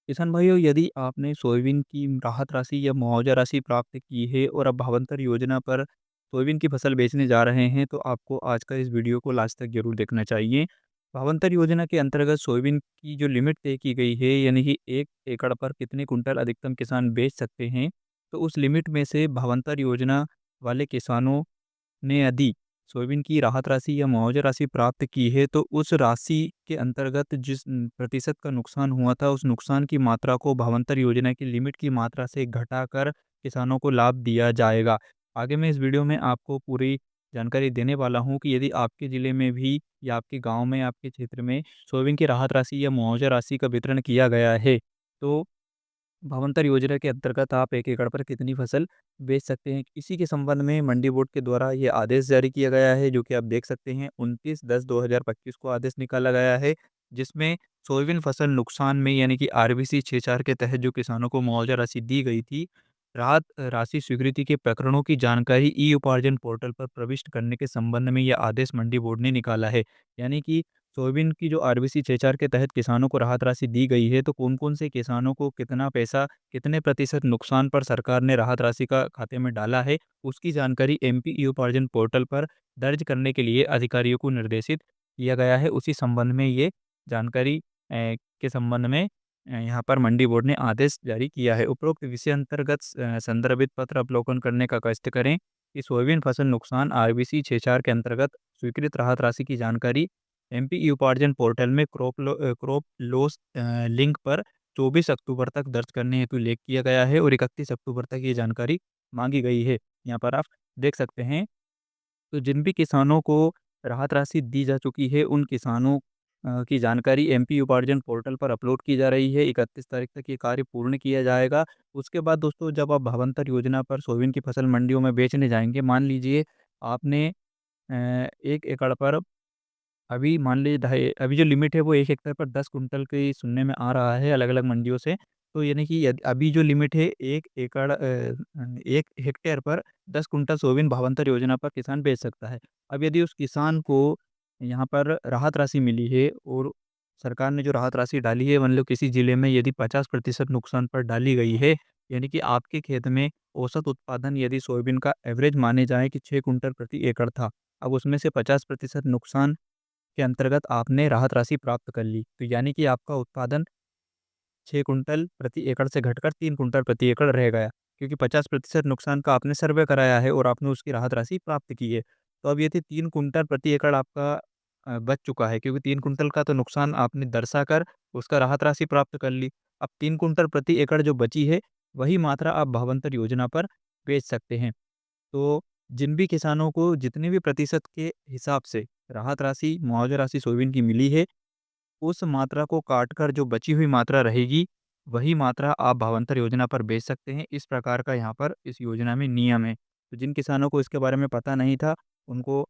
किसान भाइयों, यदि आपने सोयाबीन की राहत राशि या मुआवजा राशि प्राप्त की है और अब भावांतर योजना पर सोयाबीन की फसल बेचने जा रहे हैं, तो आपको आज का इस वीडियो को लास्ट तक जरूर देखना चाहिए। भावांतर योजना के अंतर्गत सोयाबीन की जो लिमिट तय की गई है, यानी कि 1 एकड़ पर कितने कुंटल अधिकतम किसान बेच सकते हैं, तो उस लिमिट में से भावांतर योजना वाले किसानों ने यदि सोयाबीन की राहत राशि या मुआवजा राशि प्राप्त की है, तो उस राशि के अंतर्गत जिस प्रतिशत का नुकसान हुआ था, उस नुकसान की मात्रा को भावांतर योजना की लिमिट की मात्रा से घटाकर किसानों को लाभ दिया जाएगा। आगे मैं इस वीडियो में आपको पूरी जानकारी देने वाला हूँ कि यदि आपके ज़िले में भी या आपके गांव में, आपके क्षेत्र में सोयाबीन की राहत राशि या मुआवजा राशि का वितरण किया गया है, तो भावांतर योजना के अंतर्गत आप 1 एकड़ पर कितनी फसल बेच सकते हैं। इसी के संबंध में मंडी बोर्ड के द्वारा ये आदेश जारी किया गया है, जो कि आप देख सकते हैं 29/10/2025 को आदेश निकाला गया है, जिसमें सोयाबीन फसल नुकसान में यानी कि आरबीसी 64 के तहत जो किसानों को मुआवजा राशि दी गई थी, राहत राशि स्वीकृति के प्रकरणों की जानकारी ई उपार्जन पोर्टल पर प्रविष्ट करने के संबंध में यह आदेश मंडी बोर्ड ने निकाला है। यानी कि सोयाबीन की जो आरबीसी 64 के तहत किसानों को राहत राशि दी गई है, तो कौन-कौन से किसानों को कितना पैसा, कितने प्रतिशत नुकसान पर सरकार ने राहत राशि का खाते में डाला है, उसकी जानकारी एमपी ई-उपार्जन पोर्टल पर दर्ज करने के लिए अधिकारियों को निर्देशित किया गया है। उसी संबंध में ये जानकारी के संबंध में यहाँ पर मंडी बोर्ड ने आदेश जारी किया है। उपरोक्त विषय अंतर्गत संदर्भित पत्र अवलोकन करने का कष्ट करें कि सोयाबीन फसल नुकसान आरबीसी 64 के अंतर्गत स्वीकृत राहत राशि की जानकारी एमपी ई उपार्जन पोर्टल में क्रॉप लॉस लिंक पर 24 अक्टूबर तक दर्ज करने हेतु उल्लेख किया गया है और 31 अक्टूबर तक ये जानकारी मांगी गई है। यहाँ पर आप देख सकते हैं। तो जिन भी किसानों को राहत राशि दी जा चुकी है, उन किसानों की जानकारी एमपी उपार्जन पोर्टल पर अपलोड की जा रही है। 31 तारीख तक ये कार्य पूर्ण किया जाएगा। उसके बाद दोस्तों, जब आप भावांतर योजना पर सोयाबीन की फसल मंडियों में बेचने जाएंगे, मान लीजिए आपने 1 एकड़ पर, अभी मान लीजिए ढाई, अभी जो लिमिट है वो 1 हेक्टेयर पर 10 कुंटल की सुनने में आ रहा है अलग-अलग मंडियों से। तो यानी कि यदि अभी जो लिमिट है 1 हेक्टेयर पर 10 कुंटल सोयाबीन भावांतर योजना पर किसान बेच सकता है। अब यदि उस किसान को यहाँ पर राहत राशि मिली है और सरकार ने जो राहत राशि डाली है, मान लो किसी ज़िले में यदि 50% नुकसान पर डाली गई है, यानी कि आपके खेत में औसत उत्पादन यदि सोयाबीन का एवरेज माने जाए कि 6 कुंटल प्रति एकड़ था। अब उसमें से 50% नुकसान के अंतर्गत आपने राहत राशि प्राप्त कर ली। तो यानी कि आपका उत्पादन 6 कुंटल प्रति एकड़ से घटकर 3 कुंटल प्रति एकड़ रह गया, क्योंकि 50% नुकसान का आपने सर्वे कराया है और आपने उसकी राहत राशि प्राप्त की है। तो अब ये थी 3 कुंटल प्रति एकड़ आपका बच चुका है, क्योंकि 3 कुंटल का तो नुकसान आपने दर्शाकर उसका राहत राशि प्राप्त कर ली। अब 3 कुंटल प्रति एकड़ जो बची है, वही मात्रा आप भावांतर योजना पर बेच सकते हैं। तो जिन भी किसानों को जितने भी प्रतिशत के हिसाब से राहत राशि, मुआवजा राशि सोयाबीन की मिली है, उस मात्रा को काटकर जो बची हुई मात्रा रहेगी, वही मात्रा आप भावांतर योजना पर बेच सकते हैं। इस प्रकार का यहाँ पर इस योजना में नियम है। तो जिन किसानों को इसके बारे में पता नहीं था, उनको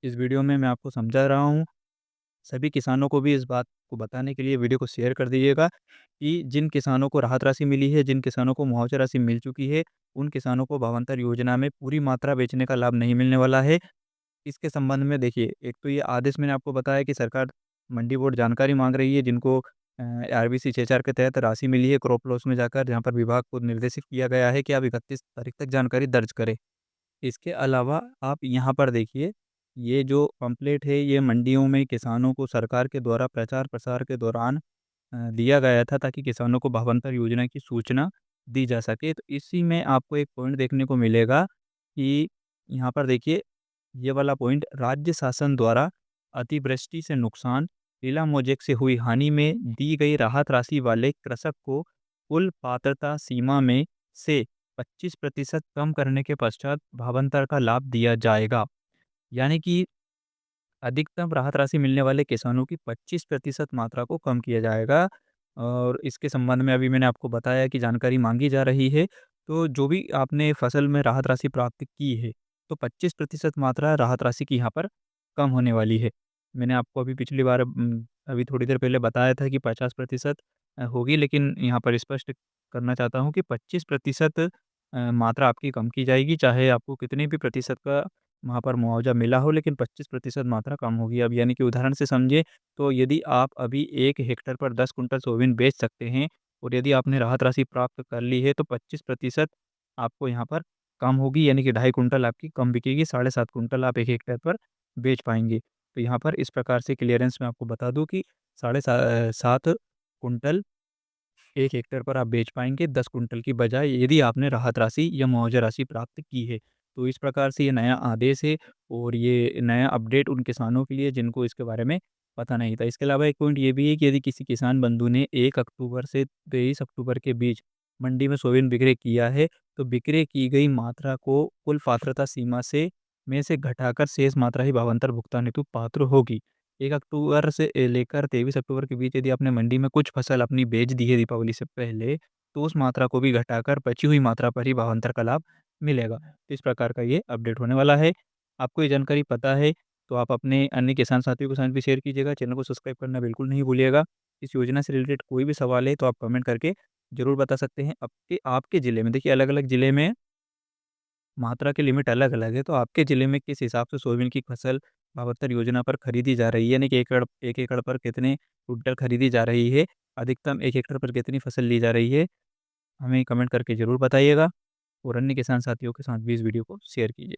इस वीडियो में मैं आपको समझा रहा हूँ। सभी किसानों को भी इस बात को बताने के लिए वीडियो को शेयर कर दीजिएगा कि जिन किसानों को राहत राशि मिली है, जिन किसानों को मुआवजा राशि मिल चुकी है, उन किसानों को भावांतर योजना में पूरी मात्रा बेचने का लाभ नहीं मिलने वाला है। इसके संबंध में देखिए, एक तो ये आदेश मैंने आपको बताया कि सरकार मंडी बोर्ड जानकारी माँग रही है, जिनको आरबीसी 64 के तहत राशि मिली है क्रॉप लॉस में जाकर, जहाँ पर विभाग को निर्देशित किया गया है कि आप 31 तारीख तक जानकारी दर्ज करें। इसके अलावा आप यहाँ पर देखिए, ये जो पम्पलेट है, ये मंडियों में किसानों को सरकार के द्वारा प्रचार-प्रसार के दौरान दिया गया था, ताकि किसानों को भावांतर योजना की सूचना दी जा सके। तो इसी में आपको एक पॉइंट देखने को मिलेगा कि यहाँ पर देखिए, ये वाला पॉइंट, राज्य शासन द्वारा अतिवृष्टि से नुकसान, लीला मोज़ेक से हुई हानि में दी गई राहत राशि वाले कृषक को कुल पात्रता सीमा में से 25% कम करने के पश्चात भावांतर का लाभ दिया जाएगा। यानी कि अधिकतम राहत राशि मिलने वाले किसानों की 25% मात्रा को कम किया जाएगा। और इसके संबंध में अभी मैंने आपको बताया कि जानकारी माँगी जा रही है। तो जो भी आपने फसल में राहत राशि प्राप्त की है, तो 25% मात्रा राहत राशि की यहाँ पर कम होने वाली है। मैंने आपको अभी पिछली बार अभी थोड़ी देर पहले बताया था कि 50% होगी, लेकिन यहाँ पर स्पष्ट करना चाहता हूँ कि 25% मात्रा आपकी कम की जाएगी, चाहे आपको कितने भी प्रतिशत का वहाँ पर मुआवज़ा मिला हो, लेकिन 25% मात्रा कम होगी। अब यानी कि उदाहरण से समझें, तो यदि आप अभी 1 हेक्टेयर पर 10 कुंटल सोयाबीन बेच सकते हैं और यदि आपने राहत राशि प्राप्त कर ली है, तो 25% आपको यहाँ पर कम होगी, यानी कि 2.5 कुंटल आपकी कम बिकेगी, 7.5 कुंटल आप 1 हेक्टेयर पर बेच पाएँगे। तो यहाँ पर इस प्रकार से क्लियरेंस मैं आपको बता दूँ कि 7 कुंटल 1 हेक्टेयर पर आप बेच पाएँगे 10 कुंटल की बजाय, यदि आपने राहत राशि या मुआवजा राशि प्राप्त की है। तो इस प्रकार से ये नया आदेश है और ये नया अपडेट उन किसानों के लिए जिनको इसके बारे में पता नहीं था। इसके अलावा एक पॉइंट ये भी है कि यदि किसी किसान बंधु ने 1 अक्टूबर से 23 अक्टूबर के बीच मंडी में सोयाबीन विक्रय किया है, तो विक्रय की गई मात्रा को कुल पात्रता सीमा से में से घटाकर शेष मात्रा ही भावांतर भुगतान हेतु पात्र होगी। 1 अक्टूबर से लेकर 23 अक्टूबर के बीच यदि आपने मंडी में कुछ फसल अपनी बेच दी है दीपावली से पहले, तो उस मात्रा को भी घटाकर बची हुई मात्रा पर ही भावांतर का लाभ मिलेगा। तो इस प्रकार का ये अपडेट होने वाला है। आपको ये जानकारी पता है, तो आप अपने अन्य किसान साथियों के साथ भी शेयर कीजिएगा। चैनल को सब्सक्राइब करना बिल्कुल नहीं भूलिएगा। इस योजना से रिलेटेड कोई भी सवाल है, तो आप कमेंट करके ज़रूर बता सकते हैं। आपके आपके ज़िले में देखिए अलग-अलग ज़िले में मात्रा की लिमिट अलग-अलग है, तो आपके ज़िले में किस हिसाब से सोयाबीन की फसल भावांतर योजना पर खरीदी जा रही है? यानी कि 1 एकड़ पर कितने कुंटल खरीदी जा रही है? अधिकतम 1 हेक्टेयर पर कितनी फसल ली जा रही है? हमें कमेंट करके ज़रूर बताइएगा और अन्य किसान साथियों के साथ भी इस वीडियो को शेयर कीजिए।